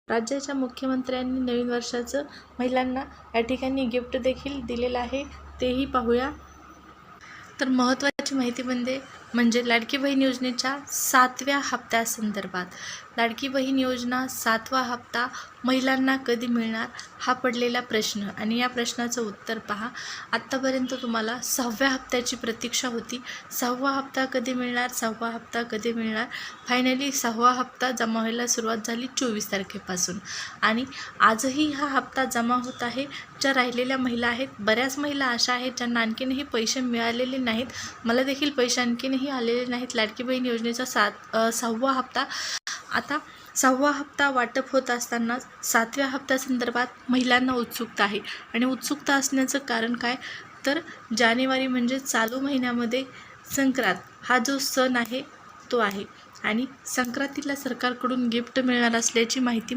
राज्याच्या मुख्यमंत्र्यांनी नवीन वर्षाचं महिलांना या ठिकाणी गिफ्ट देखील दिलेलं आहे, तेही पाहूया. तर महत्त्वाची माहिती म्हणजे लाडकी बहीण योजनेच्या 7व्या हप्त्यासंदर्भात. लाडकी बहीण योजना 7वा हप्ता महिलांना कधी मिळणार हा पडलेला प्रश्न, आणि या प्रश्नाचं उत्तर पहा. आत्तापर्यंत तुम्हाला 6व्या हप्त्याची प्रतीक्षा होती. 6वा हप्ता कधी मिळणार, 6वा हप्ता कधी मिळणार. फायनली 6वा हप्ता जमा व्हायला सुरुवात झाली 24 तारखेपासून, आणि आजही हा हप्ता जमा होत आहे. ज्या राहिलेल्या महिला आहेत, बऱ्याच महिला अशा आहेत ज्यांना आणखीनही पैसे मिळालेले नाहीत. मला देखील पैसे आणखीनही आलेले नाहीत. लाडकी बहीण योजनेचा 6वा हप्ता, आता 6वा हप्ता वाटप होत असतानाच 7व्या हप्त्यासंदर्भात महिलांना उत्सुकता आहे. आणि उत्सुकता असण्याचं कारण काय, तर जानेवारी म्हणजे चालू महिन्यामध्ये संक्रांत हा जो सण आहे तो आहे, आणि संक्रांतीला सरकारकडून गिफ्ट मिळणार असल्याची माहिती